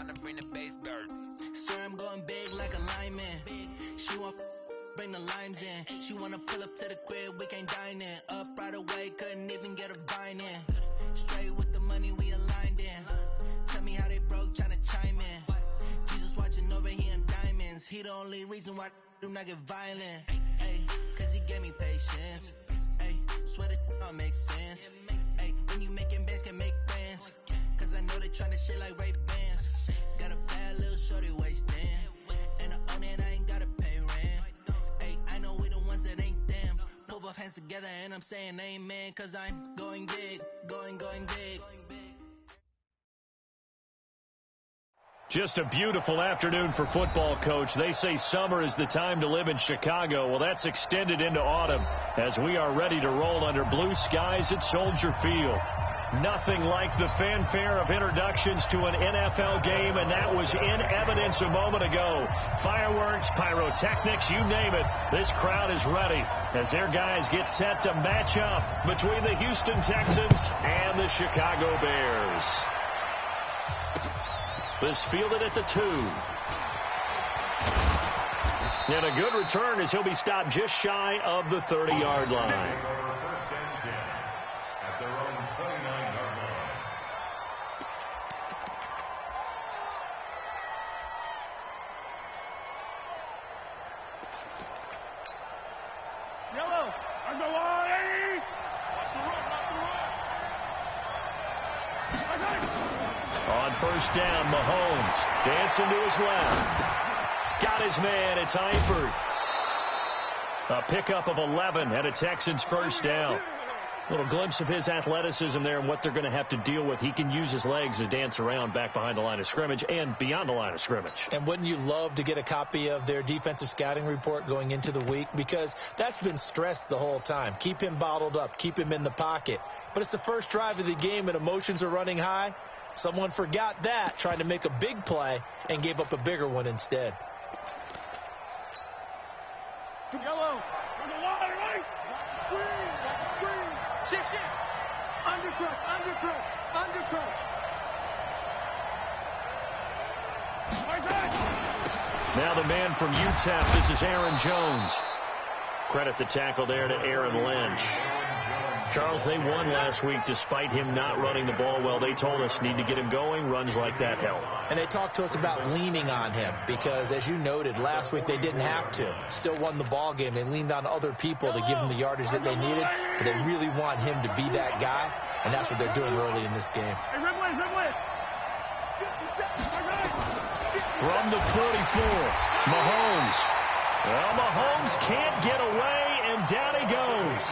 Sir, I'm going big like a lineman. She want bring the limes in. She wanna pull up to the crib, we can't dine in. Up right away, couldn't even get a vine in. Straight with the money we aligned in. Tell me how they broke, tryna chime in. Jesus watching over here in diamonds. He the only reason why I do not get violent. Ay, cause he gave me patience. Ay, swear that all makes sense. Ay, when you making bands, can make friends. Cause I know they tryna shit like Ray Bans. Got a bad little shorty wasting. And I own it, I ain't gotta pay rent. Ay, I know we the ones that ain't them. Put both hands together and I'm saying amen. Cause I'm going big, going big. Just a beautiful afternoon for football, Coach. They say summer is the time to live in Chicago. Well, that's extended into autumn as we are ready to roll under blue skies at Soldier Field. Nothing like the fanfare of introductions to an NFL game, and that was in evidence a moment ago. Fireworks, pyrotechnics, you name it. This crowd is ready as their guys get set to match up between the Houston Texans and the Chicago Bears. This fielded at the 2. And a good return as he'll be stopped just shy of the 30-yard line. First and 10 at their own 29-yard line. Yellow, underway! Watch the run, watch the run! On first down, Mahomes dancing to his left. Got his man. It's Eifert. A pickup of 11 and a Texans first down. Little glimpse of his athleticism there and what they're going to have to deal with. He can use his legs to dance around back behind the line of scrimmage and beyond the line of scrimmage. And wouldn't you love to get a copy of their defensive scouting report going into the week? Because that's been stressed the whole time. Keep him bottled up. Keep him in the pocket. But it's the first drive of the game and emotions are running high. Someone forgot that, trying to make a big play, and gave up a bigger one instead. Yellow, on the line, right? Watch the screen. Shift. Undercut. Now the man from UTEP, this is Aaron Jones. Credit the tackle there to Aaron Lynch. Charles, they won last week despite him not running the ball well. They told us need to get him going. Runs like that help. And they talked to us about leaning on him because, as you noted, last week they didn't have to. Still won the ball game. They leaned on other people to give them the yardage that they needed, but they really want him to be that guy, and that's what they're doing early in this game. From the 44, Mahomes. Well, Mahomes can't get away, and down he goes.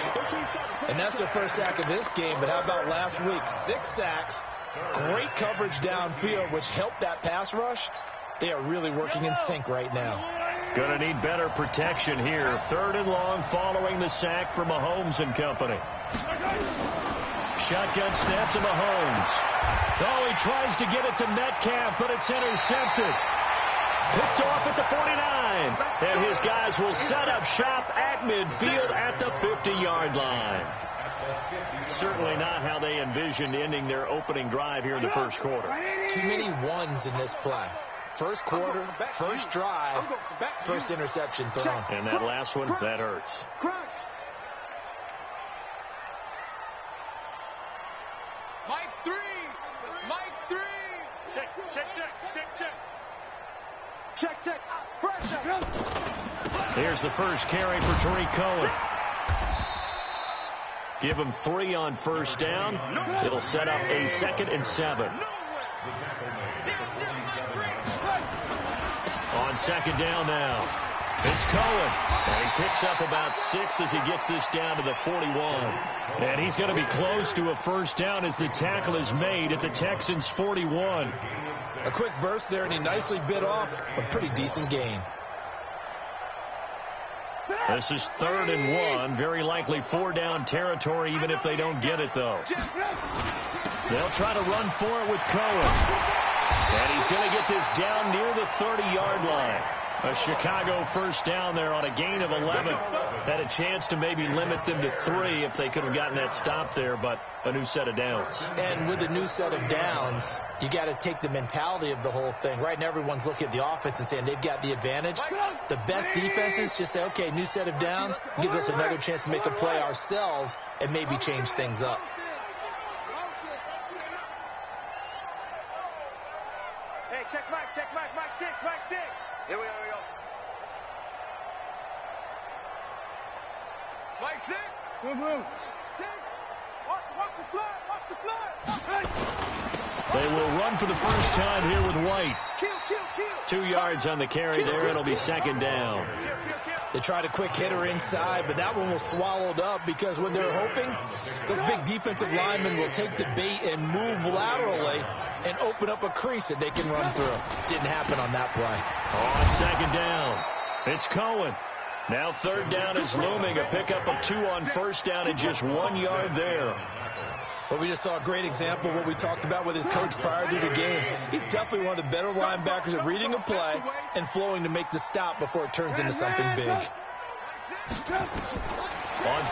And that's their first sack of this game, but how about last week? 6 sacks, great coverage downfield, which helped that pass rush. They are really working in sync right now. Going to need better protection here. 3rd and long following the sack for Mahomes and company. Shotgun snap to Mahomes. Oh, he tries to get it to Metcalf, but it's intercepted. Picked off at the 49. And his guys will set up shop at midfield at the 50-yard line. Certainly not how they envisioned ending their opening drive here in the first quarter. Too many ones in this play. First quarter, first drive, first interception thrown. And that last one, that hurts. Mike 3. Check. Pressure. Here's the first carry for Tariq Cohen. Give him 3 on first down. It'll set up a 2nd and 7. On 2nd down now. It's Cohen. And he picks up about 6 as he gets this down to the 41. And he's going to be close to a first down as the tackle is made at the Texans' 41. A quick burst there, and he nicely bit off a pretty decent gain. This is 3rd and 1. Very likely 4-down territory, even if they don't get it, though. They'll try to run for it with Cohen. And he's going to get this down near the 30-yard line. A Chicago first down there on a gain of 11. Had a chance to maybe limit them to 3 if they could have gotten that stop there, but a new set of downs. And with a new set of downs, you got to take the mentality of the whole thing. Right now, everyone's looking at the offense and saying they've got the advantage. The best defenses just say, okay, new set of downs gives us another chance to make a play ourselves and maybe change things up. Hey, check Mike 6. Here we go. Mike 6. Move. 6. Watch the flag. They will run for the first time here with White. Kill. 2 yards on the carry there. It'll be second down. They tried a quick hitter inside, but that one was swallowed up because when they're hoping, those big defensive linemen will take the bait and move laterally and open up a crease that they can run through. Didn't happen on that play. On second down, it's Cohen. Now third down is looming. A pickup of 2 on first down and just 1 yard there. Well, we just saw a great example of what we talked about with his coach prior to the game. He's definitely one of the better linebackers at reading a play and flowing to make the stop before it turns into something big. On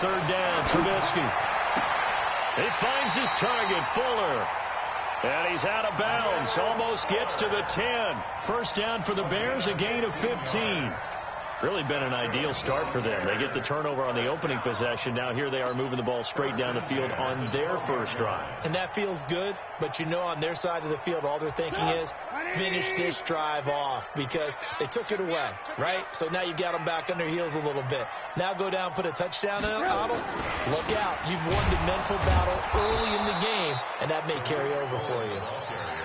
third down, Trubisky. He finds his target, Fuller. And he's out of bounds. Almost gets to the 10. First down for the Bears, a gain of 15. Really been an ideal start for them. They get the turnover on the opening possession. Now here they are moving the ball straight down the field on their first drive. And that feels good, but you know on their side of the field, all they're thinking is finish this drive off because they took it away, right? So now you got them back on their heels a little bit. Now go down, put a touchdown on them. Look out. You've won the mental battle early in the game, and that may carry over for you.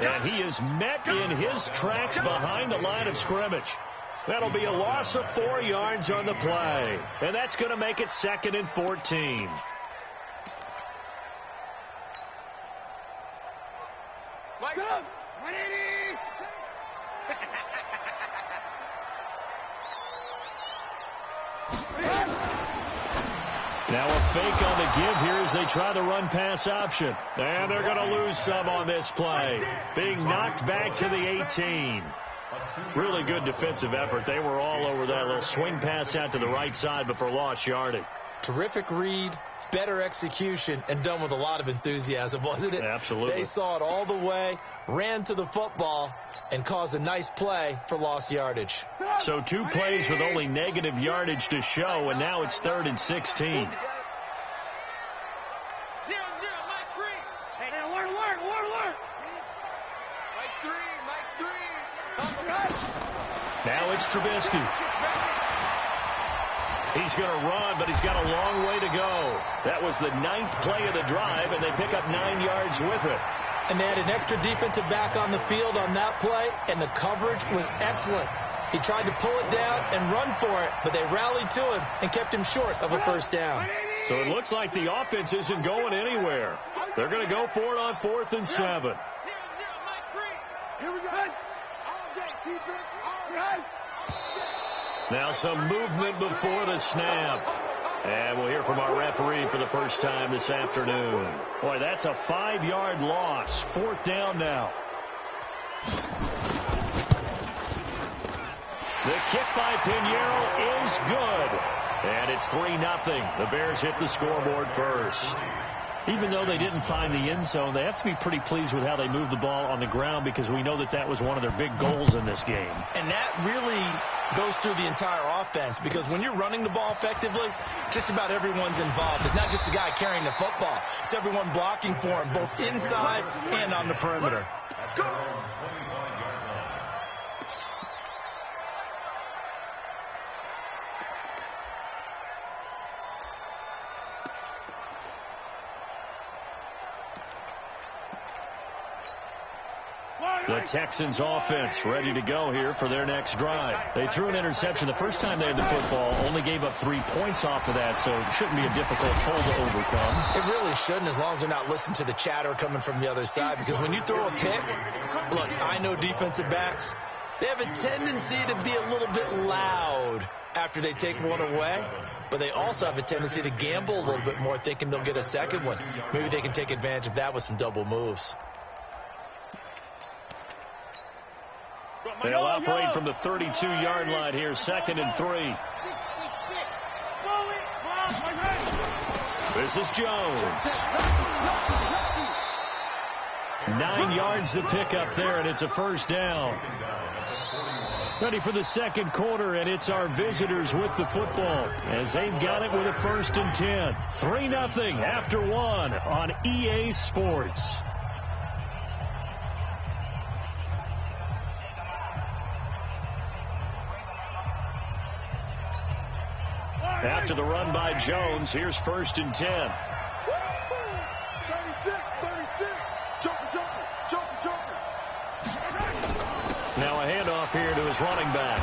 And he is met in his tracks behind the line of scrimmage. That'll be a loss of 4 yards on the play. And that's going to make it 2nd and 14. Mike, 180. Now a fake on the give here as they try the run-pass option. And they're going to lose some on this play. Being knocked back to the 18. Really good defensive effort. They were all over that little swing pass out to the right side, but for lost yardage. Terrific read, better execution, and done with a lot of enthusiasm, wasn't it? Absolutely. They saw it all the way, ran to the football, and caused a nice play for lost yardage. So 2 plays with only negative yardage to show, and now it's 3rd and 16. 0-0, Mike 3. Hey, alert. Mike 3. Now it's Trubisky. He's going to run, but he's got a long way to go. That was the 9th play of the drive, and they pick up 9 yards with it. And they had an extra defensive back on the field on that play, and the coverage was excellent. He tried to pull it down and run for it, but they rallied to him and kept him short of a first down. So it looks like the offense isn't going anywhere. They're going to go for it on 4th and 7. 0-0, Mike 3. Here we go. All day, defense. All right. Now some movement before the snap. And we'll hear from our referee for the first time this afternoon. Boy, that's a 5-yard loss. 4th down now. The kick by Pinheiro is good. And it's 3-0. The Bears hit the scoreboard first. Even though they didn't find the end zone, they have to be pretty pleased with how they moved the ball on the ground because we know that that was one of their big goals in this game. And that really goes through the entire offense because when you're running the ball effectively, just about everyone's involved. It's not just the guy carrying the football. It's everyone blocking for him, both inside and on the perimeter. Go! The Texans offense ready to go here for their next drive. They threw an interception the first time they had the football, only gave up 3 points off of that, so it shouldn't be a difficult hole to overcome. It really shouldn't as long as they're not listening to the chatter coming from the other side because when you throw a pick, look, I know defensive backs, they have a tendency to be a little bit loud after they take one away, but they also have a tendency to gamble a little bit more thinking they'll get a second one. Maybe they can take advantage of that with some double moves. They'll operate from the 32-yard line here, 2nd and 3. This is Jones. 9 yards to pick up there, and it's a first down. Ready for the second quarter, and it's our visitors with the football as they've got it with a 1st and 10. 3-0 after 1 on EA Sports. After the run by Jones, here's 1st and 10. 36, 36. Joker. Now a handoff here to his running back.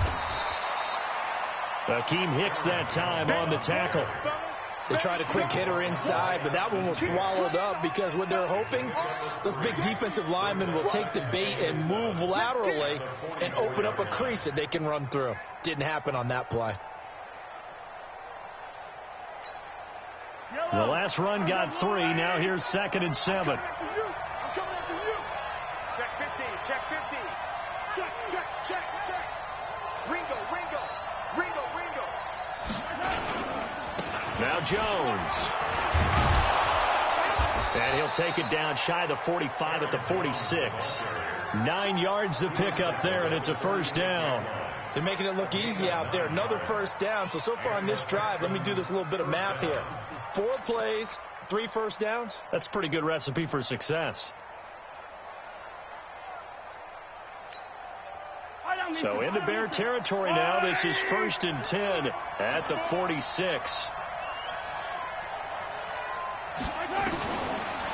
Akeem Hicks that time on the tackle. They tried a quick hitter inside, but that one was swallowed up because what they're hoping, those big defensive linemen will take the bait and move laterally and open up a crease that they can run through. Didn't happen on that play. The last run got 3. Now here's 2nd and 7. I'm coming after you. Check 50. Check. Ringo. Now Jones. And he'll take it down shy of the 45 at the 46. 9 yards to pick up there, and it's a first down. They're making it look easy out there. Another first down. So far on this drive, let me do this little bit of math here. 4 plays, 3 first downs. That's a pretty good recipe for success. So into Bear territory now. This is 1st and 10 at the 46.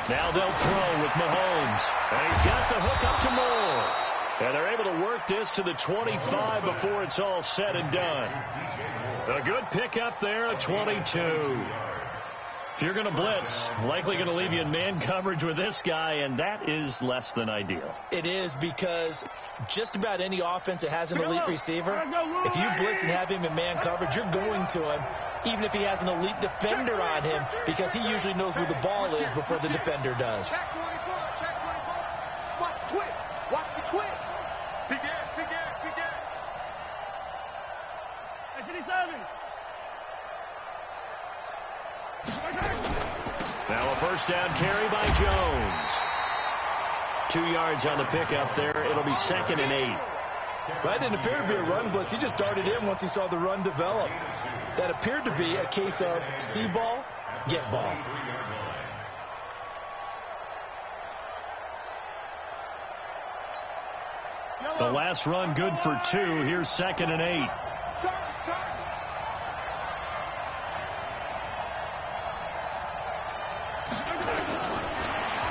Now they'll throw with Mahomes. And he's got the hook up to Moore. And they're able to work this to the 25 before it's all said and done. A good pickup there, a 22. If you're going to blitz, likely going to leave you in man coverage with this guy, and that is less than ideal. It is because just about any offense that has an elite receiver, if you blitz and have him in man coverage, you're going to him, even if he has an elite defender on him, because he usually knows where the ball is before the defender does. Check 24. Watch the twitch. Big air. 57. Now a first down carry by Jones. 2 yards on the pickup there. It'll be 2nd and 8. That didn't appear to be a run blitz. He just darted in once he saw the run develop. That appeared to be a case of see ball, get ball. The last run good for 2. Here's 2nd and 8.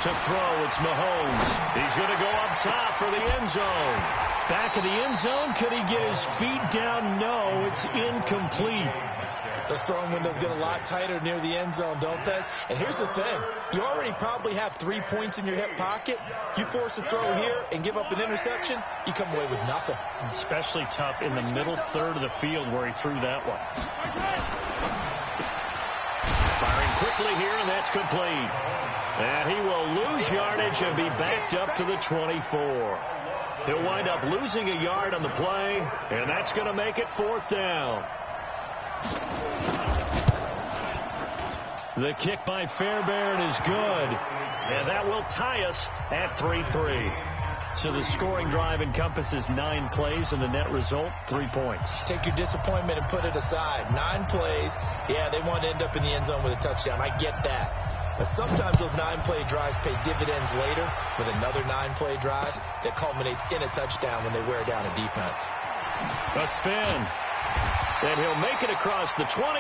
To throw, it's Mahomes. He's going to go up top for the end zone. Back of the end zone. Could he get his feet down? No, it's incomplete. Those throwing windows get a lot tighter near the end zone, don't they? And here's the thing. You already probably have 3 points in your hip pocket. You force a throw here and give up an interception, you come away with nothing. Especially tough in the middle third of the field where he threw that one. Firing quickly here, and that's complete. And he will lose yardage and be backed up to the 24. He'll wind up losing a yard on the play, and that's going to make it 4th down. The kick by Fairbairn is good, and that will tie us at 3-3. So the scoring drive encompasses 9 plays, and the net result, 3 points. Take your disappointment and put it aside. 9 plays. Yeah, they want to end up in the end zone with a touchdown. I get that. But sometimes those 9-play drives pay dividends later with another 9-play drive that culminates in a touchdown when they wear down a defense. A spin. And he'll make it across the 20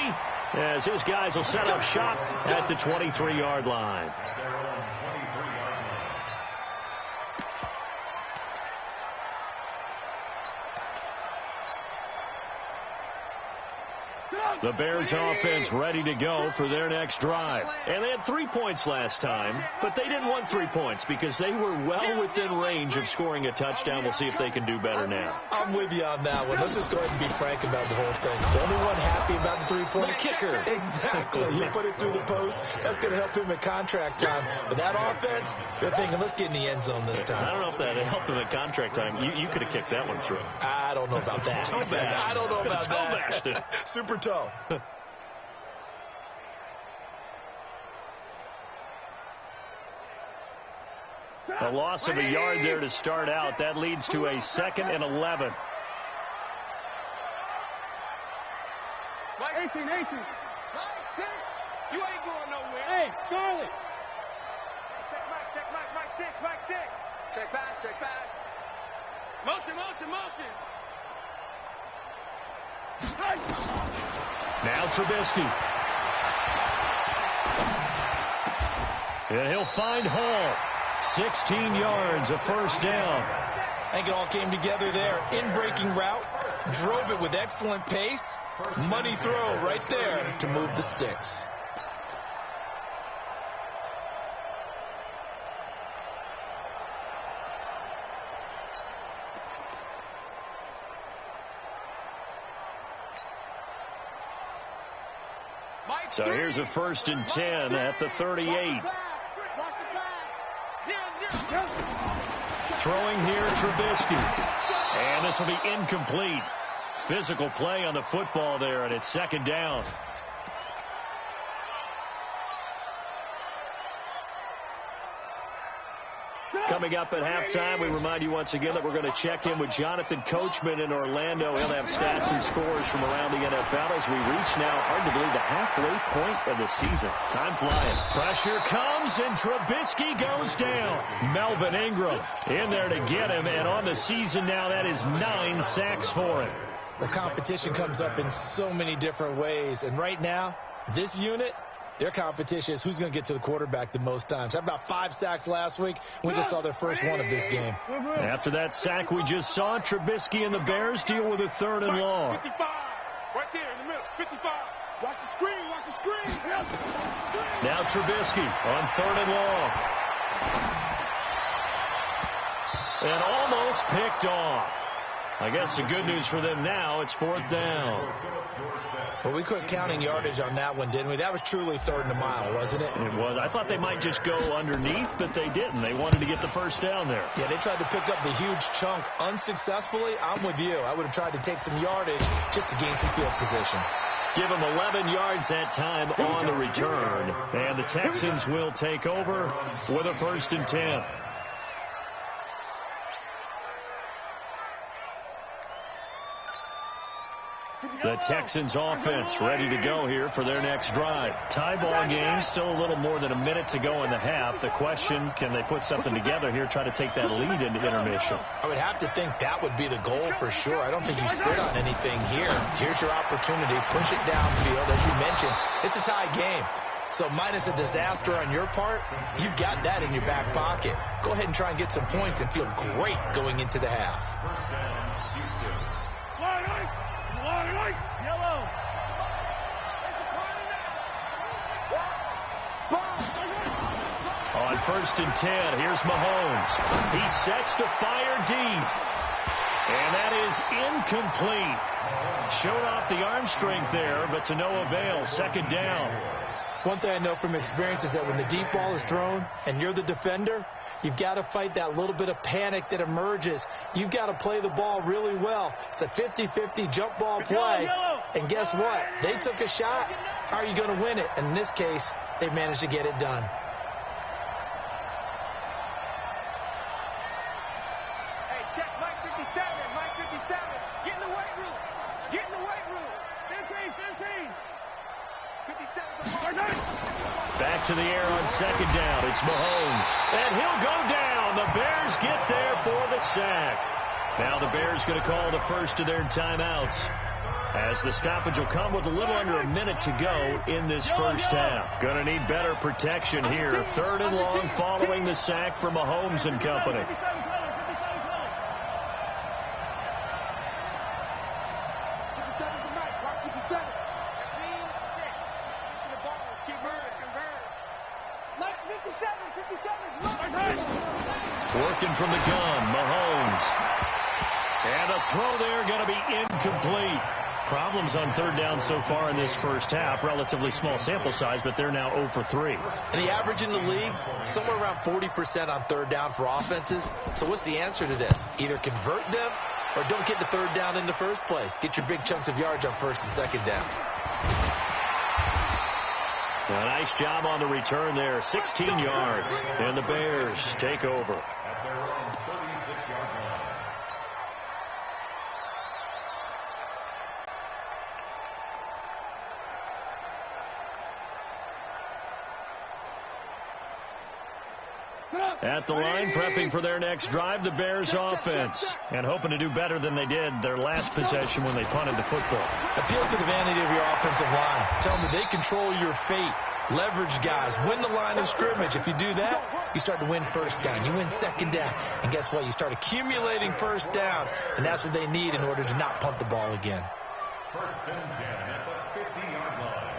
as his guys will set up shop at the 23-yard line. The Bears offense ready to go for their next drive. And they had 3 points last time, but they didn't want 3 points because they were well within range of scoring a touchdown. We'll see if they can do better now. I'm with you on that one. Let's just go ahead and be frank about the whole thing. The only one happy about the 3-point kicker. Exactly. You put it through the post. That's going to help him at contract time. But that offense, they're thinking, let's get in the end zone this time. I don't know if that helped him at contract time. You could have kicked that one through. I don't know about that. I don't know about that. Super toe. A loss of a yard there to start out. That leads to a 2nd and 11. 18. Mike, 6. You ain't going nowhere. Hey, Charlie. Check Mike, 6. Check pass. Motion. Now Trubisky. And he'll find Hall. 16 yards, a first down. I think it all came together there. In-breaking route, drove it with excellent pace. Money throw right there to move the sticks. So here's a 1st and 10 at the 38. Throwing here, Trubisky. And this will be incomplete. Physical play on the football there, and it's 2nd down. Coming up at halftime, we remind you once again that we're going to check in with Jonathan Coachman in Orlando. He'll have stats and scores from around the NFL as we reach now, hard to believe, the halfway point of the season. Time flying. Pressure comes, and Trubisky goes down. Melvin Ingram in there to get him, and on the season now, that is 9 sacks for him. The competition comes up in so many different ways, and right now, this unit, their competition is who's going to get to the quarterback the most times. Had about 5 sacks last week. We just saw their first one of this game. After that sack we just saw, Trubisky and the Bears deal with a 3rd and long. 55. Right there in the middle. 55. Watch the screen. Now Trubisky on 3rd and long. And almost picked off. I guess the good news for them now, it's 4th down. Well, we quit counting yardage on that one, didn't we? That was truly 3rd and a mile, wasn't it? It was. I thought they might just go underneath, but they didn't. They wanted to get the first down there. Yeah, they tried to pick up the huge chunk unsuccessfully. I'm with you. I would have tried to take some yardage just to gain some field position. Give them 11 yards that time on the return. And the Texans will take over with a 1st and 10. The Texans offense ready to go here for their next drive. Tie ball game, still a little more than a minute to go in the half. The question, can they put something together here, try to take that lead into intermission? I would have to think that would be the goal for sure. I don't think you sit on anything here. Here's your opportunity. Push it downfield. As you mentioned, it's a tie game. So minus a disaster on your part, you've got that in your back pocket. Go ahead and try and get some points and feel great going into the half. Yellow. On 1st and 10, here's Mahomes. He sets to fire deep. And that is incomplete. Showed off the arm strength there, but to no avail. 2nd down. One thing I know from experience is that when the deep ball is thrown and you're the defender, you've got to fight that little bit of panic that emerges. You've got to play the ball really well. It's a 50-50 jump ball play. And guess what? They took a shot. How are you going to win it? And in this case, they managed to get it done. Hey, check Mike 57. Get in the weight room. 15. 57. Back to the air on 2nd down. It's Mahomes. And he'll go down. The Bears get there for the sack. Now the Bears going to call the first of their timeouts, as the stoppage will come with a little under a minute to go in this first half. Going to need better protection here. 3rd and long following the sack for Mahomes and company. Working from the gun, Mahomes. And a throw there going to be incomplete. Problems on third down so far in this first half. Relatively small sample size, but they're now 0 for 3. And the average in the league, somewhere around 40% on third down for offenses. So what's the answer to this? Either convert them or don't get the third down in the first place. Get your big chunks of yards on first and second down. A nice job on the return there. 16 yards. And the Bears take over. At their own 36-yard line. At the line, prepping for their next drive, the Bears offense. And hoping to do better than they did their last possession when they punted the football. Appeal to the vanity of your offensive line. Tell them that they control your fate. Leverage guys. Win the line of scrimmage. If you do that, you start to win first down. You win second down. And guess what? You start accumulating first downs. And that's what they need in order to not punt the ball again. First and 10 at the 50-yard line.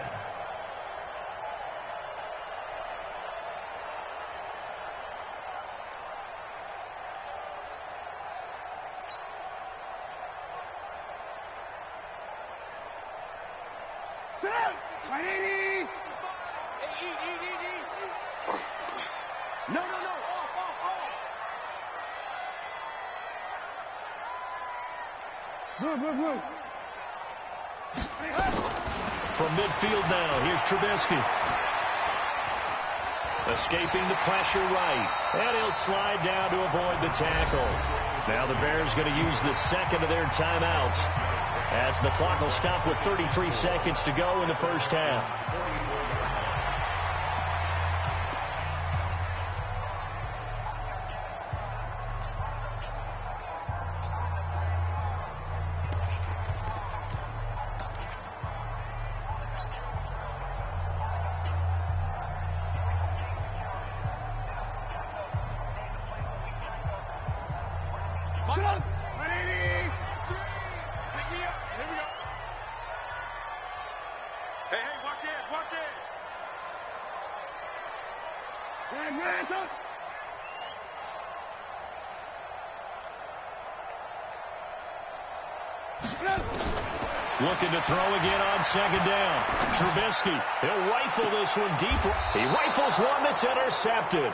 No. Off. Move. From midfield now, here's Trubisky. Escaping the pressure right. And he'll slide down to avoid the tackle. Now the Bears going to use the second of their timeouts, as the clock will stop with 33 seconds to go in the first half. Looking to throw again on second down. Trubisky, he'll rifle this one deep. He rifles one that's intercepted.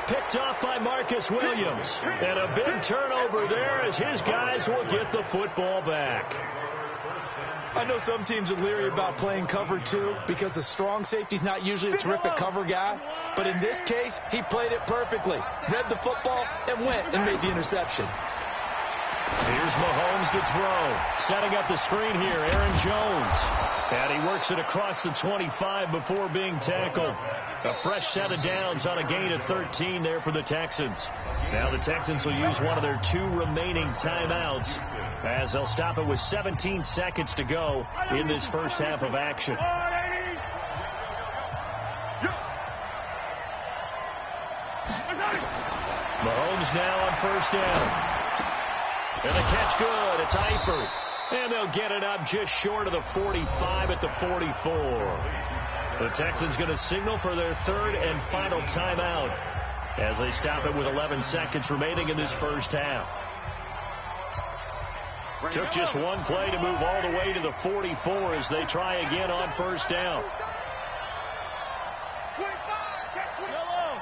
Picked off by Marcus Williams. And a big turnover there as his guys will get the football back. I know some teams are leery about playing cover 2 because the strong safety's not usually a terrific cover guy. But in this case, he played it perfectly. Read the football and went and made the interception. Here's Mahomes to throw. Setting up the screen here, Aaron Jones. And he works it across the 25 before being tackled. A fresh set of downs on a gain of 13 there for the Texans. Now the Texans will use one of their 2 remaining timeouts, as they'll stop it with 17 seconds to go in this first half of action. Mahomes now on first down. And the catch good. It's Eifert. And they'll get it up just short of the 45 at the 44. The Texans going to signal for their third and final timeout as they stop it with 11 seconds remaining in this first half. Took just one play to move all the way to the 44 as they try again on first down. 25, check 20. Yellow.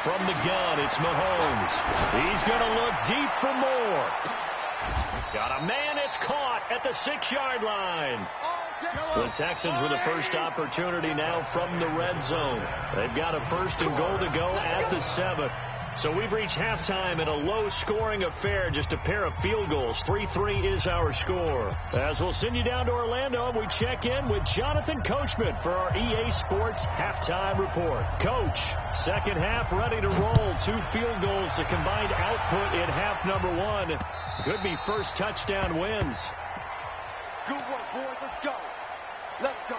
From the gun, it's Mahomes. He's going to look deep for more. Got a man, it's caught at the 6-yard line. The Texans with the first opportunity now from the red zone. They've got a first and goal to go at the 7. So we've reached halftime in a low-scoring affair, just a pair of field goals. 3-3 is our score. As we'll send you down to Orlando, and we check in with Jonathan Coachman for our EA Sports Halftime Report. Coach, second half ready to roll. 2 field goals, the combined output in half number 1. Could be first touchdown wins. Good work, boys. Let's go. Let's go.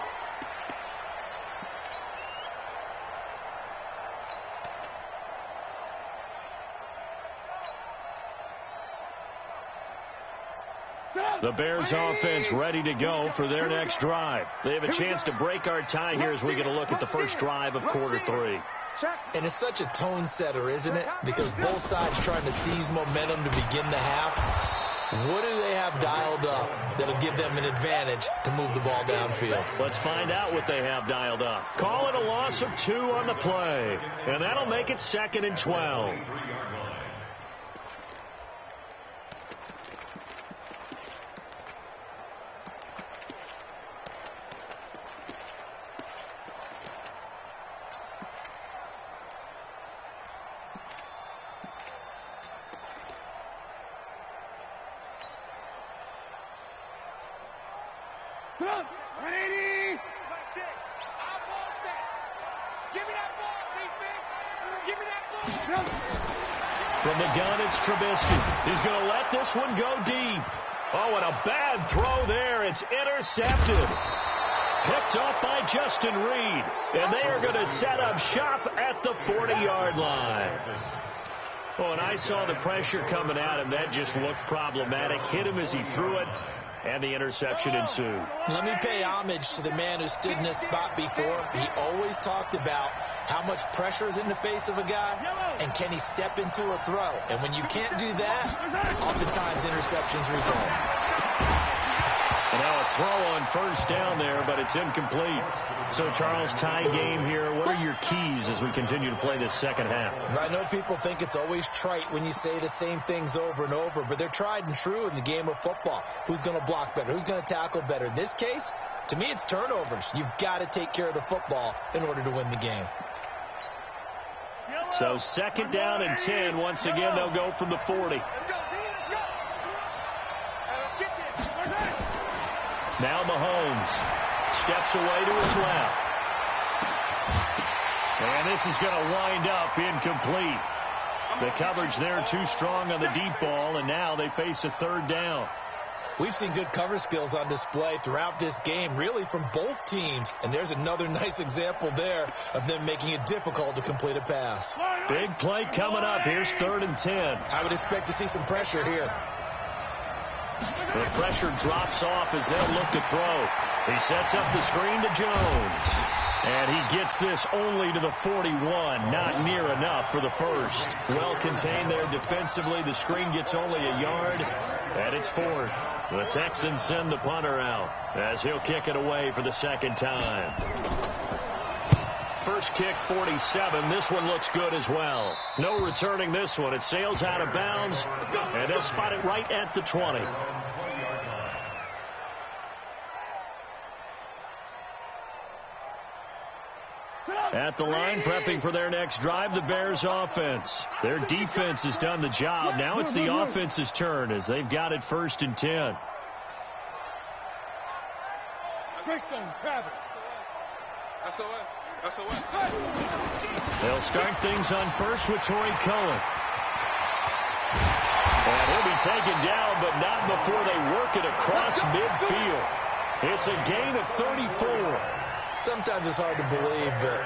The Bears offense ready to go for their next drive. They have a chance to break our tie here as we get a look at the first drive of quarter 3. And it's such a tone setter, isn't it? Because both sides trying to seize momentum to begin the half. What do they have dialed up that'll give them an advantage to move the ball downfield? Let's find out what they have dialed up. Call it a loss of 2 on the play. And that'll make it 2nd and 12. From the gun, it's Trubisky. He's going to let this one go deep. Oh, and a bad throw there. It's intercepted. Picked off by Justin Reed. And they are going to set up shop at the 40-yard line. Oh, and I saw the pressure coming at him. That just looked problematic. Hit him as he threw it. And the interception ensued. Let me pay homage to the man who stood in this spot before. He always talked about how much pressure is in the face of a guy, and can he step into a throw. And when you can't do that, oftentimes interceptions result. And now a throw on first down there, but it's incomplete. So, Charles, tie game here. What are your keys as we continue to play this second half? I know people think it's always trite when you say the same things over and over, but they're tried and true in the game of football. Who's going to block better? Who's going to tackle better? In this case, to me, it's turnovers. You've got to take care of the football in order to win the game. So 2nd down and 10. Once again, they'll go from the 40. Now Mahomes steps away to his left. And this is going to wind up incomplete. The coverage there too strong on the deep ball, and now they face a 3rd down. We've seen good cover skills on display throughout this game, really from both teams. And there's another nice example there of them making it difficult to complete a pass. Big play coming up. Here's 3rd and 10. I would expect to see some pressure here. The pressure drops off as they'll look to throw. He sets up the screen to Jones. And he gets this only to the 41. Not near enough for the first. Well contained there defensively. The screen gets only a yard. And it's 4th. The Texans send the punter out as he'll kick it away for the 2nd time. First kick, 47. This one looks good as well. No returning this one. It sails out of bounds, and they'll spot it right at the 20. At the line, prepping for their next drive, the Bears offense. Their defense has done the job. Now it's the offense's turn as they've got it 1st and 10. They'll start things on first with Torrey Cohen. And he'll be taken down, but not before they work it across midfield. It's a gain of 34. Sometimes it's hard to believe, but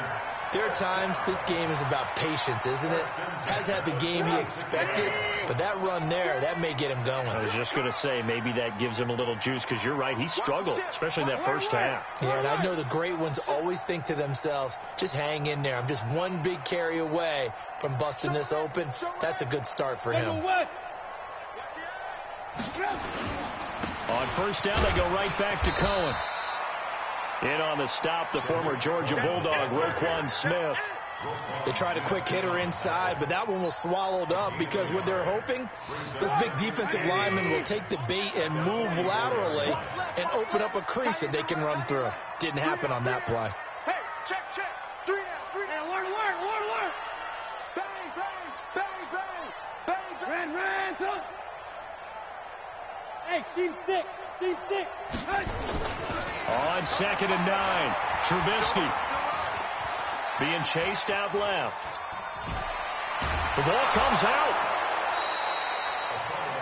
there are times this game is about patience, isn't it? Has had the game he expected, but that run there, that may get him going. I was just going to say, maybe that gives him a little juice, because you're right, he struggled, especially in that first half. Yeah, and I know the great ones always think to themselves, just hang in there. I'm just one big carry away from busting this open. That's a good start for him. On first down, they go right back to Cohen. In on the stop, the former Georgia Bulldog, Roquan Smith. They tried a quick hitter inside, but that one was swallowed up because what they're hoping, this big defensive lineman will take the bait and move laterally and open up a crease that they can run through. Didn't happen on that play. Hey, check. 3 down. Hey, alert. Bang. Ran. Hey, team 6. Hey. On 2nd and 9, Trubisky being chased out left. The ball comes out.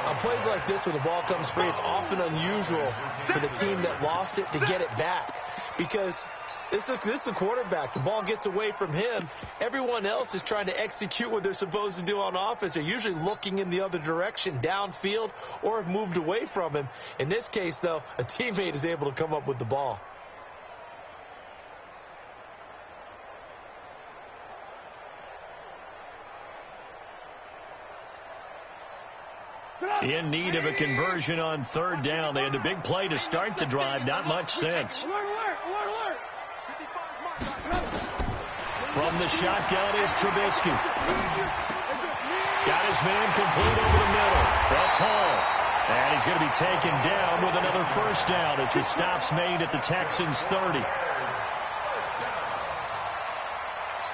On plays like this where the ball comes free, it's often unusual for the team that lost it to get it back because This is the quarterback. The ball gets away from him. Everyone else is trying to execute what they're supposed to do on offense. They're usually looking in the other direction, downfield, or have moved away from him. In this case, though, a teammate is able to come up with the ball. In need of a conversion on third down. They had the big play to start the drive. Not much sense. From the shotgun is Trubisky. Got his man complete over the middle. That's Hall. And he's going to be taken down with another first down as the stop's made at the Texans' 30.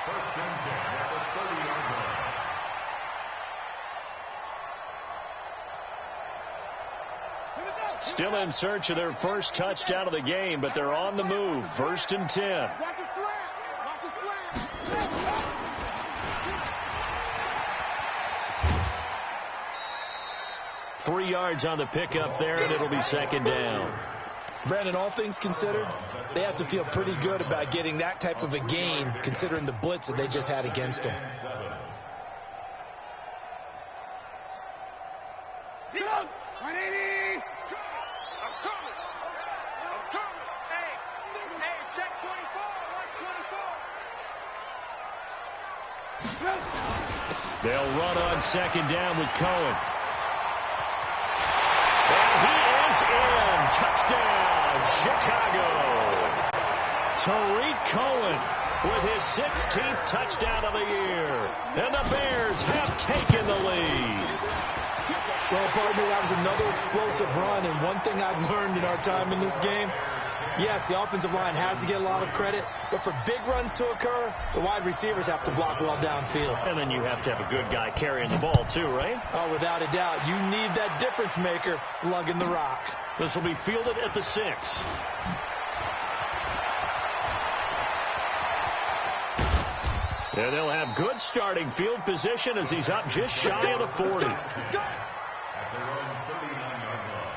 First and 10 at the 30-yard line. Still in search of their first touchdown of the game, but they're on the move. First and 10. Watch his flat. Watch his flat. 3 yards on the pickup there, and it'll be second down. Brandon, all things considered, they have to feel pretty good about getting that type of a gain, considering the blitz that they just had against them. Zero. 180. I'm coming. Hey, check 24. Watch 24. They'll run on second down with Cohen. And he is in. Touchdown, Chicago. Tariq Cohen with his 16th touchdown of the year. And the Bears have taken the lead. Well, partner, that was another explosive run, and one thing I've learned in our time in this game, yes, the offensive line has to get a lot of credit, but for big runs to occur, the wide receivers have to block well downfield. And then you have to have a good guy carrying the ball too, right? Oh, without a doubt. You need that difference maker lugging the rock. This will be fielded at the 6. And they'll have good starting field position as he's up just shy of the 40. At their own 39-yard line.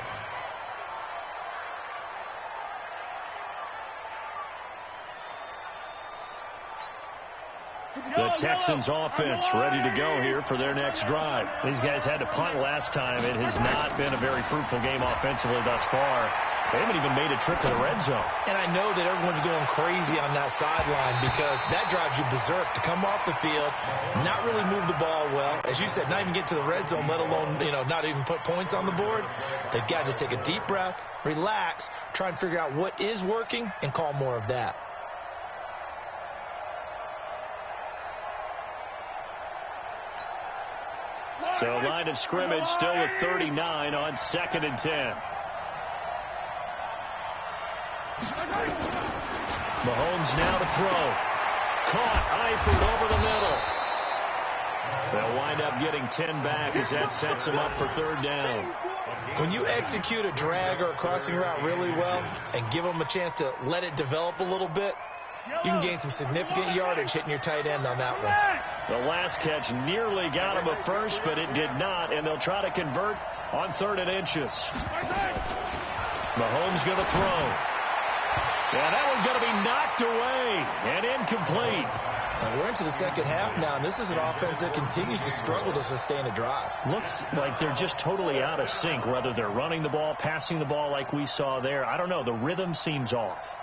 The Texans offense ready to go here for their next drive. These guys had to punt last time. It has not been a very fruitful game offensively thus far. They haven't even made a trip to the red zone. And I know that everyone's going crazy on that sideline because that drives you berserk to come off the field, not really move the ball well. As you said, not even get to the red zone, let alone, not even put points on the board. They've got to just take a deep breath, relax, try and figure out what is working, and call more of that. So line of scrimmage still with 39 on second and 10. Mahomes now to throw. Caught, Eifert over the middle. They'll wind up getting 10 back as that sets them up for third down. When you execute a drag or a crossing route really well and give them a chance to let it develop a little bit, you can gain some significant yardage hitting your tight end on that one. The last catch nearly got him a first, but it did not, and they'll try to convert on 3rd and inches. Mahomes going to throw. Yeah, that one's going to be knocked away and incomplete. We're into the second half now, and this is an offense that continues to struggle to sustain a drive. Looks like they're just totally out of sync, whether they're running the ball, passing the ball like we saw there. I don't know. The rhythm seems off.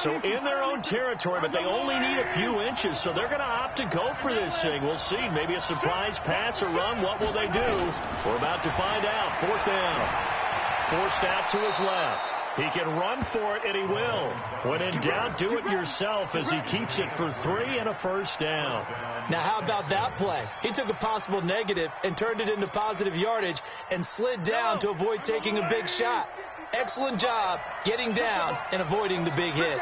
So in their own territory, but they only need a few inches, so they're going to opt to go for this thing. We'll see. Maybe a surprise pass or run. What will they do? We're about to find out. 4th down. Forced out to his left. He can run for it, and he will. When in doubt, do it yourself as he keeps it for 3 and a first down. Now, how about that play? He took a possible negative and turned it into positive yardage and slid down to avoid taking a big shot. Excellent job getting down and avoiding the big hit.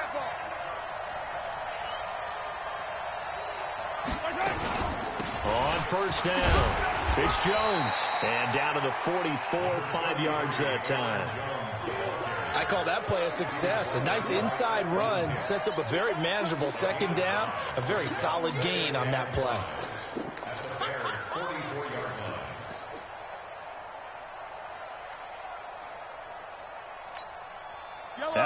On first down, it's Jones. And down to the 44, 5 yards that time. I call that play a success. A nice inside run sets up a very manageable second down, a very solid gain on that play. At the Bears' 44-yard line.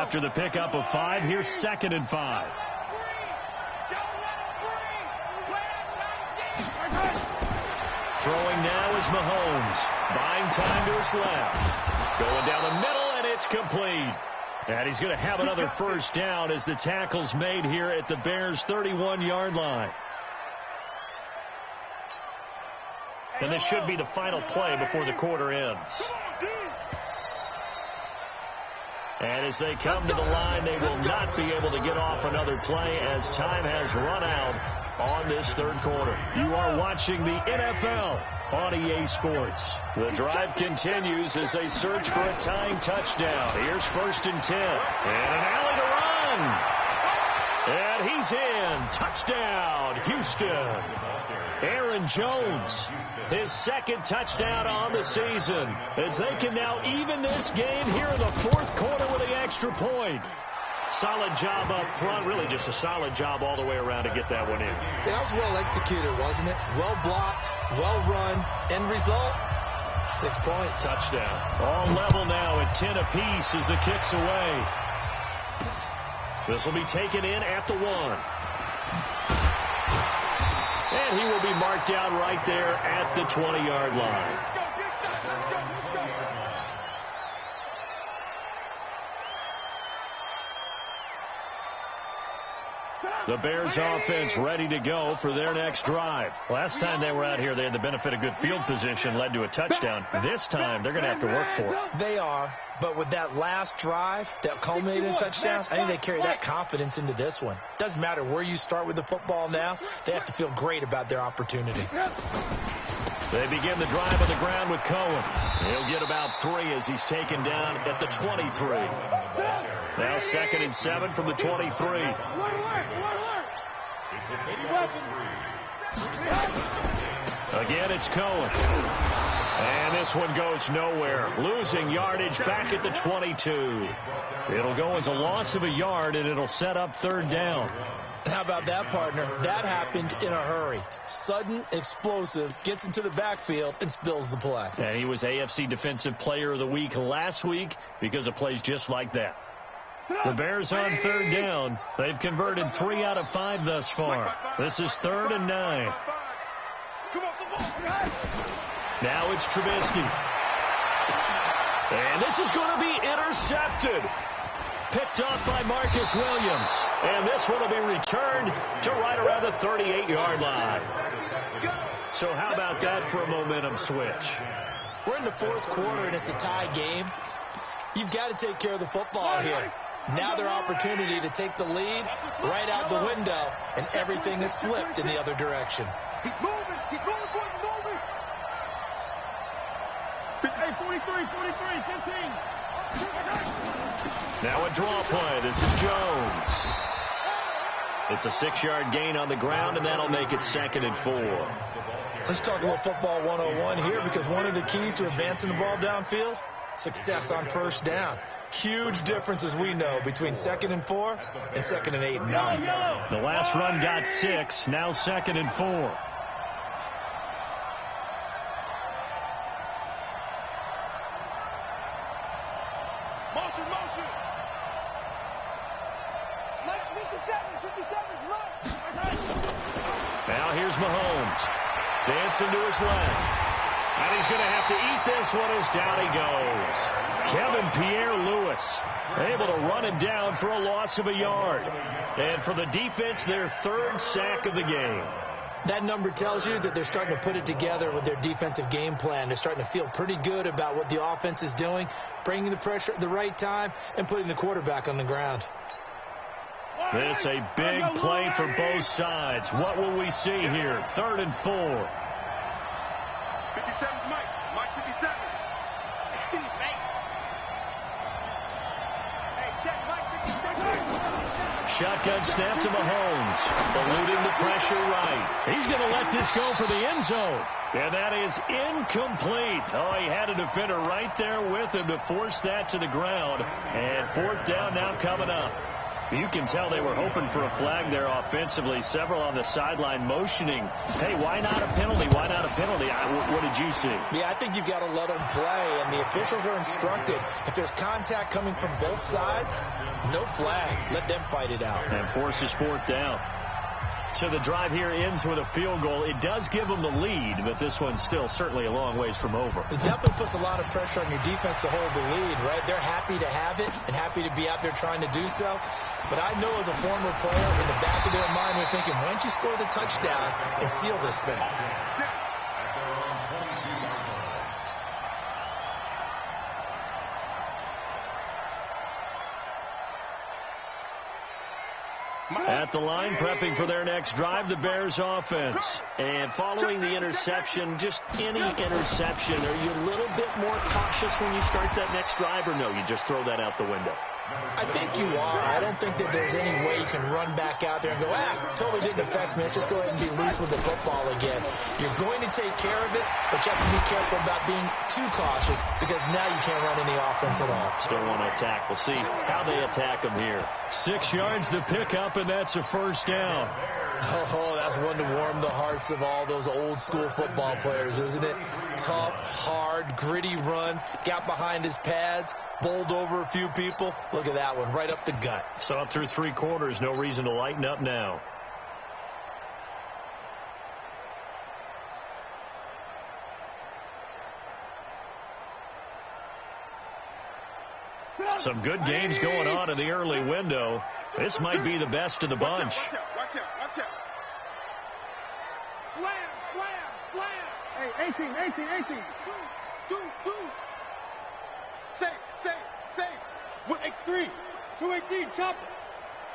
after the pickup of 5. Here's 2nd and 5. Throwing now is Mahomes. Buying time to his left. Going down the middle, and it's complete. And he's going to have another first down as the tackle's made here at the Bears' 31-yard line. And this should be the final play before the quarter ends. And as they come to the line, they will not be able to get off another play as time has run out on this third quarter. You are watching the NFL on EA Sports. The drive continues as they search for a tying touchdown. Here's 1st and 10. And an alley to run. And he's in. Touchdown, Houston. Aaron Jones, his 2nd touchdown on the season, as they can now even this game here in the 4th quarter with the extra point. Solid job up front, really just a solid job all the way around to get that one in. That was well executed, wasn't it? Well blocked, well run. End result, 6 points. Touchdown. All level now at 10 apiece as the kick's away. This will be taken in at the 1. And he will be marked down right there at the 20-yard line. The Bears offense ready to go for their next drive. Last time they were out here, they had the benefit of good field position, led to a touchdown. This time, they're going to have to work for it. They are, but with that last drive that culminated in touchdown, I think they carry that confidence into this one. Doesn't matter where you start with the football now, they have to feel great about their opportunity. They begin the drive on the ground with Cohen. He'll get about 3 as he's taken down at the 23. Now 2nd and 7 from the 23. Again, it's Cohen. And this one goes nowhere. Losing yardage back at the 22. It'll go as a loss of a yard, and it'll set up 3rd down. How about that, partner? That happened in a hurry. Sudden, explosive, gets into the backfield, and spills the play. And he was AFC Defensive Player of the Week last week because of plays just like that. The Bears on 3rd down. They've converted 3 out of 5 thus far. This is 3rd and 9. Now it's Trubisky. And this is going to be intercepted. Picked off by Marcus Williams. And this one will be returned to right around the 38-yard line. So how about that for a momentum switch? We're in the 4th quarter, and it's a tie game. You've got to take care of the football here. Now their opportunity to take the lead right out the window, and everything is flipped in the other direction. He's moving. He's moving, boys. He's moving. Hey, 43, 15. Now a draw play. This is Jones. It's a 6-yard gain on the ground, and that'll make it 2nd and 4. Let's talk a little football 101 here, because one of the keys to advancing the ball downfield, success on 1st down. Huge difference, as we know, between 2nd and 4 and 2nd and 8 and 9. The last run got 6. Now 2nd and 4. Motion. Mike's 57's right. Now here's Mahomes. Dancing to his left. And he's going to have to eat this one as down he goes. Kevin Pierre-Louis able to run him down for a loss of a yard. And for the defense, their 3rd sack of the game. That number tells you that they're starting to put it together with their defensive game plan. They're starting to feel pretty good about what the offense is doing, bringing the pressure at the right time, and putting the quarterback on the ground. This a big play for both sides. What will we see here? 3rd and 4. 57's Mike. Mike 57. Hey, check Mike 57. Shotgun snap to Mahomes. Eluding the pressure right. He's going to let this go for the end zone. And that is incomplete. Oh, he had a defender right there with him to force that to the ground. And 4th down now coming up. You can tell they were hoping for a flag there offensively. Several on the sideline motioning, hey, why not a penalty? Why not a penalty? What did you see? Yeah, I think you've got to let them play, and the officials are instructed. If there's contact coming from both sides, no flag. Let them fight it out. And forces fourth down. So the drive here ends with a field goal. It does give them the lead, but this one's still certainly a long ways from over. It definitely puts a lot of pressure on your defense to hold the lead, right? They're happy to have it and happy to be out there trying to do so. But I know as a former player, in the back of their mind, they're thinking, why don't you score the touchdown and seal this thing? At the line, prepping for their next drive, the Bears offense. And following the interception, just any interception, are you a little bit more cautious when you start that next drive, or no, you just throw that out the window? I think you are. I don't think that there's any way you can run back out there and go, totally didn't affect me. Let's just go ahead and be loose with the football again. You're going to take care of it, but you have to be careful about being too cautious because now you can't run any offense at all. Still want to attack. We'll see how they attack them here. 6 yards to pick up, and that's a first down. Oh, that's one to warm the hearts of all those old school football players, isn't it? Tough, hard, gritty run, got behind his pads, bowled over a few people. Look at that one, right up the gut. So up through 3 quarters, no reason to lighten up now. Some good games going on in the early window. This might be the best of the bunch. Watch out. Slam. Hey, 18. Do. Safe. With X3. 218, chopper.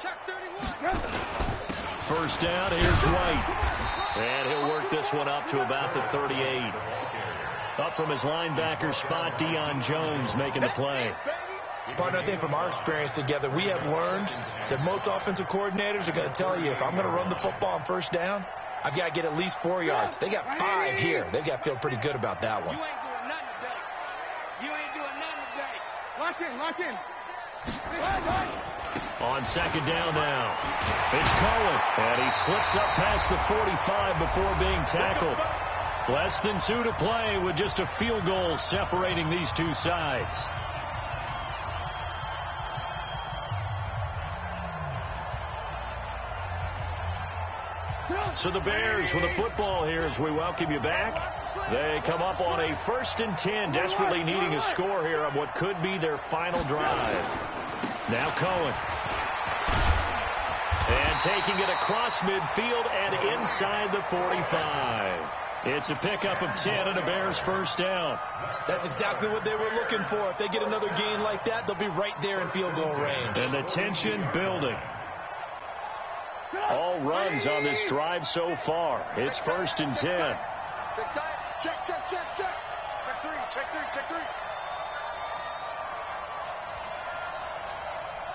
Check 31. First down, here's White. And he'll work this one up to about the 38. Up from his linebacker spot, Deion Jones making the play. Partner, I think from our experience together, we have learned that most offensive coordinators are going to tell you, if I'm going to run the football on first down, I've got to get at least 4 yards. They got 5 here. They've got to feel pretty good about that one. You ain't doing nothing today. Lock in. On second down now, it's Cohen, and he slips up past the 45 before being tackled. Less than 2 to play with just a field goal separating these two sides. So the Bears with a football here as we welcome you back. They come up on a 1st and 10, desperately needing a score here on what could be their final drive. Now Cohen. And taking it across midfield and inside the 45. It's a pickup of 10 and a Bears first down. That's exactly what they were looking for. If they get another gain like that, they'll be right there in field goal range. And the tension building. All runs on this drive so far. It's 1st and 10. Check. Check three.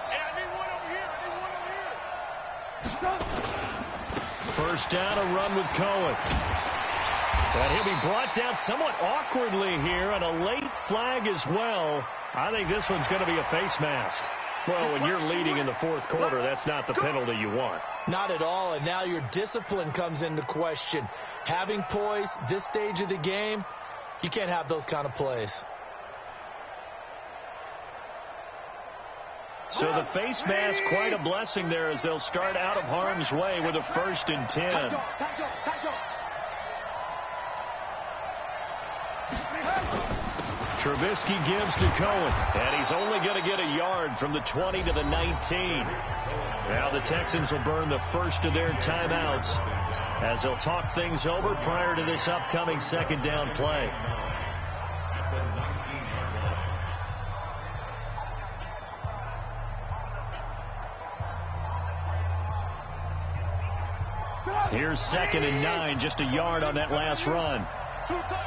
Hey, I need one over here. First down, a run with Cohen. And he'll be brought down somewhat awkwardly here, and a late flag as well. I think this one's going to be a face mask. Well, when you're leading in the 4th quarter, that's not the penalty you want. Not at all, and now your discipline comes into question. Having poise, this stage of the game, you can't have those kind of plays. So the face mask, quite a blessing there as they'll start out of harm's way with a 1st and 10. Trubisky gives to Cohen, and he's only going to get a yard from the 20 to the 19. Now the Texans will burn the first of their timeouts as they'll talk things over prior to this upcoming 2nd down play. Here's 2nd and 9, just a yard on that last run. Two times.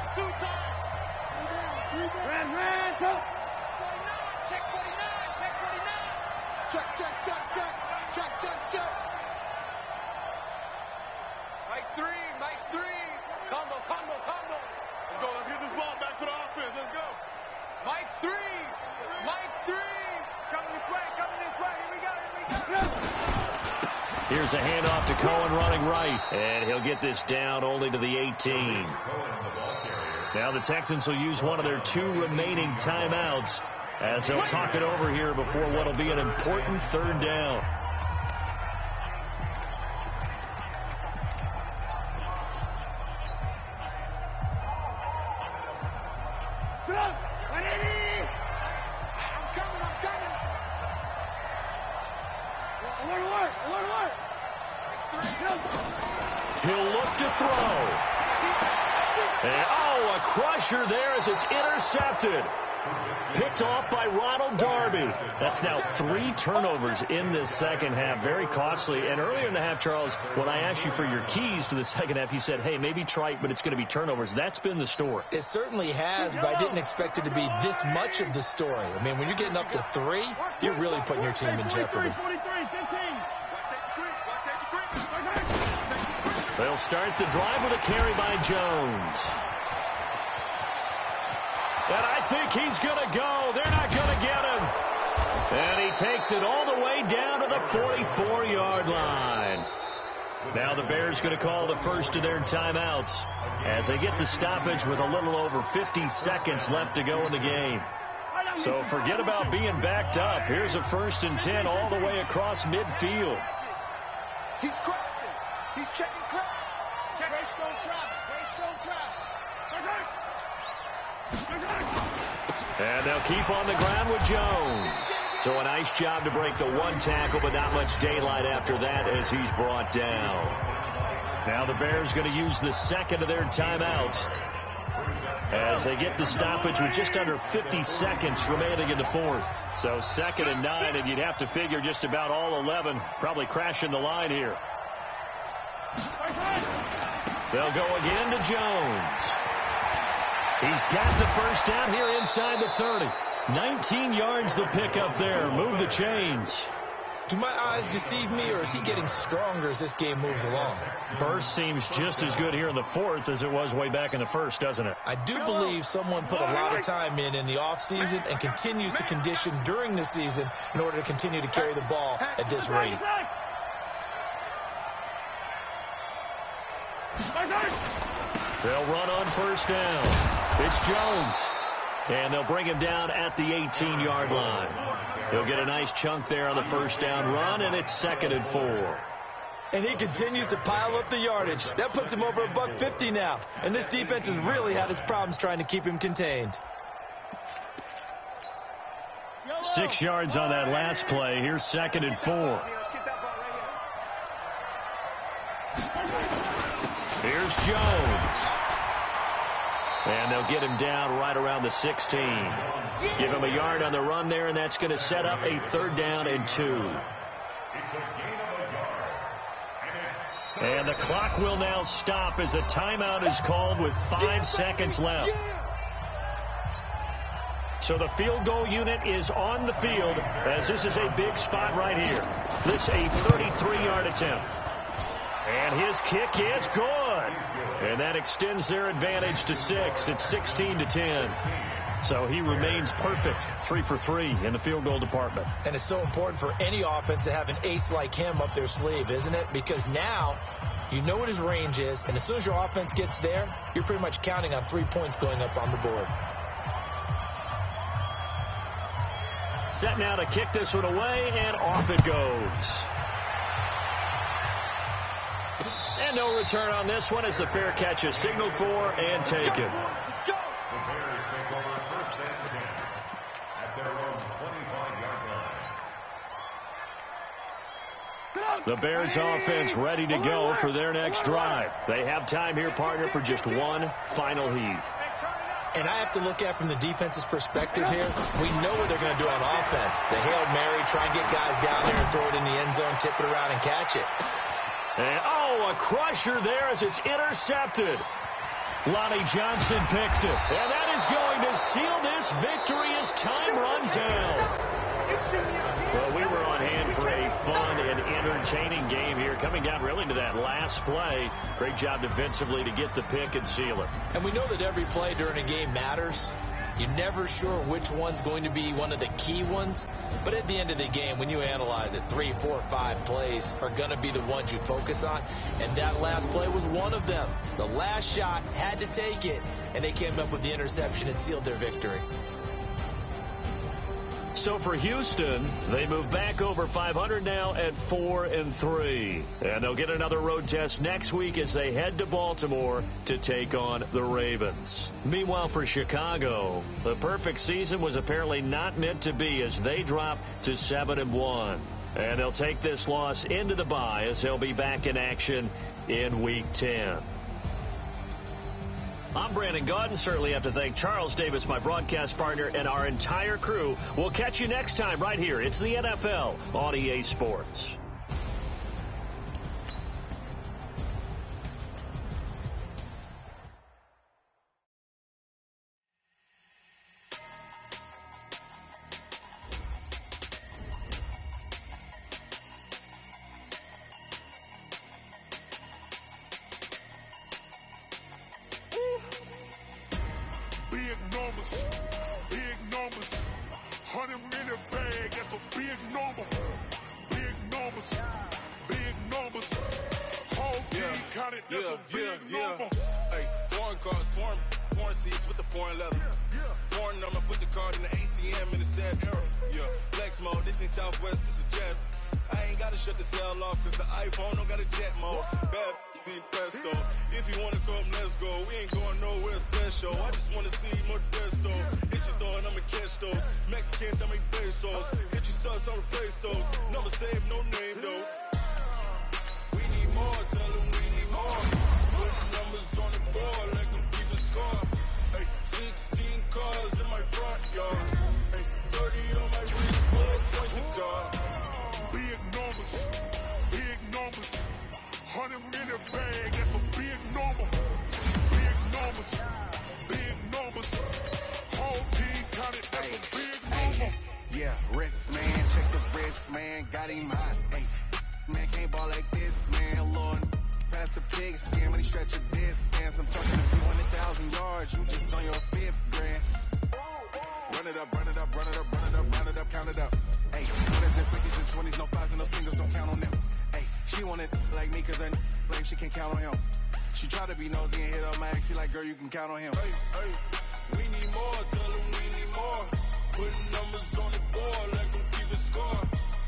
Ran, go. 49, check 49. Check. Mike 3. Combo. Let's get this ball back for the offense. Let's go. Mike 3. Coming this way. Here we go. here's a handoff to Cohen running right. And he'll get this down only to the 18. Now the Texans will use one of their 2 remaining timeouts as they'll talk it over here before what will be an important 3rd down. He'll look to throw. And, a crusher there as it's intercepted. Picked off by Ronald Darby. That's now 3 turnovers in this second half. Very costly. And earlier in the half, Charles, when I asked you for your keys to the second half, you said, hey, maybe trite, but it's going to be turnovers. That's been the story. It certainly has, but I didn't expect it to be this much of the story. I mean, when you're getting up to 3, you're really putting your team in jeopardy. They'll start the drive with a carry by Jones. And I think he's going to go. They're not going to get him. And he takes it all the way down to the 44-yard line. Now the Bears going to call the first of their timeouts as they get the stoppage with a little over 50 seconds left to go in the game. So forget about being backed up. Here's a 1st and 10 all the way across midfield. He's crossing. He's checking crowd. Race don't travel. Race don't travel. And they'll keep on the ground with Jones. So a nice job to break the 1 tackle, but not much daylight after that as he's brought down. Now the Bears going to use the 2nd of their timeouts as they get the stoppage with just under 50 seconds remaining in the 4th. So 2nd and 9, and you'd have to figure just about all 11 probably crashing the line here. They'll go again to Jones. He's got the first down here inside the 30. 19 yards the pickup there. Move the chains. Do my eyes deceive me, or is he getting stronger as this game moves along? Burst seems just as good here in the 4th as it was way back in the 1st, doesn't it? I do believe someone put a lot of time in the offseason and continues to condition during the season in order to continue to carry the ball at this rate. They'll run on first down. It's Jones. And they'll bring him down at the 18-yard line. He'll get a nice chunk there on the first down run, and it's 2nd and 4. And he continues to pile up the yardage. That puts him over $150 now. And this defense has really had its problems trying to keep him contained. 6 yards on that last play. Here's 2nd and 4. Here's Jones. And they'll get him down right around the 16. Give him a yard on the run there, and that's going to set up a 3rd down and 2. And the clock will now stop as a timeout is called with 5 seconds left. So the field goal unit is on the field as this is a big spot right here. This a 33-yard attempt. And his kick is good. And that extends their advantage to 6. It's 16-10. So he remains perfect, 3 for 3 in the field goal department. And it's so important for any offense to have an ace like him up their sleeve, isn't it? Because now you know what his range is, and as soon as your offense gets there, you're pretty much counting on 3 points going up on the board. Set now to kick this one away, and off it goes. And no return on this one as the fair catch is signaled for and taken. The Bears take over 1st and 10 at their own 25-yard line. The Bears offense ready to go for their next drive. They have time here, partner, for just one final heave. And I have to look at from the defense's perspective here. We know what they're going to do on offense. The Hail Mary, try and get guys down there and throw it in the end zone, tip it around and catch it. And, a crusher there as it's intercepted. Lonnie Johnson picks it. And that is going to seal this victory as time runs out. Well, we were on hand for a fun and entertaining game here, coming down really to that last play. Great job defensively to get the pick and seal it. And we know that every play during a game matters. You're never sure which one's going to be one of the key ones. But at the end of the game, when you analyze it, 3, 4, 5 plays are going to be the ones you focus on. And that last play was one of them. The last shot had to take it, and they came up with the interception and sealed their victory. So for Houston, they move back over 500 now at 4-3. And they'll get another road test next week as they head to Baltimore to take on the Ravens. Meanwhile, for Chicago, the perfect season was apparently not meant to be as they drop to 7-1. And they'll take this loss into the bye as they'll be back in action in Week 10. I'm Brandon Gaudin. Certainly have to thank Charles Davis, my broadcast partner, and our entire crew. We'll catch you next time right here. It's the NFL on EA Sports. Big numbers, 100-minute bag, that's a big number. Big numbers, whole team counted, that's a big number. Hey, foreign cars, foreign seats with the foreign leather. Foreign number, put the card in the ATM in the sad era. Flex mode, this ain't Southwest, this is Jet. I ain't gotta shut the cell off, cause the iPhone don't got a jet mode. Bad be pesto. If you wanna come, let's go. We ain't going nowhere special. I just wanna see Modesto. Hit your store and I'ma catch those. Mexicans, I make pesos. Hit your sus, I'll replace those. Number save, no name though. We need more, tell them we need more. Put numbers on the board like them keep a score. Hey, 16 cars in my front yard. Hey, 30 on my wrist, 4 points to guard. Big numbers, 100-minute bag, that's a big number. Big numbers, whole team counted, that's a big number. Yeah, wrist man, check the wrist man, got him hot. Hey, man can't ball like this, man. Lord, pass the pig skin when he stretch a distance. I'm talking a few 100,000 yards, you just on your 5th grand. Run it up, count it up. Hey, 20s and 50s and 20s, no 5s and no singles, don't count on them. Hey, she want it like me, cause I blame she can't count on him. She try to be nosy and hit up my ex, she like, girl, you can count on him. Hey, we need more, tell them we need more. Putting numbers on the board like them keep a score.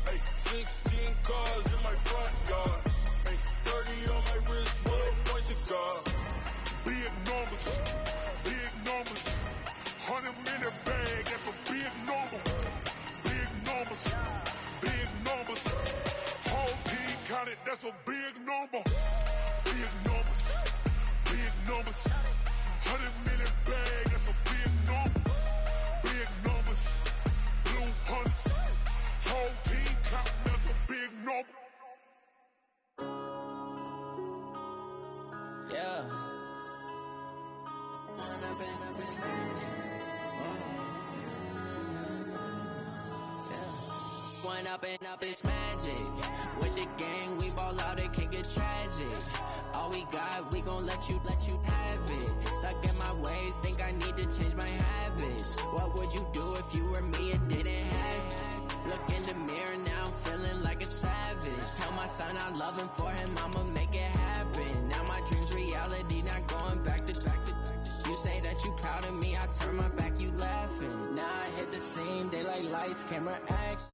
Hey, 16 cars in my front yard. Hey, 30 on my wrist, 4 points to guard. Big numbers, 100-minute bag, that's a big number. Big numbers, whole team counted, that's a big number. Big numbers, 100-minute bag, that's a big number. Big numbers, blue hunts, whole team counting, that's a big number. Yeah. One up and up is magic. With the gang, we ball out, it can get tragic. All we got, we gon' let you have it. Stuck in my ways, think I need to change my habits. What would you do if you were me and didn't have it? Look in the mirror now, I'm feeling like a savage. Tell my son I love him, for him I'ma make it happen. Now my dream's reality, not going back to. You say that you proud of me, I turn my back, you laughing. Now I hit the scene, they like lights, camera, action.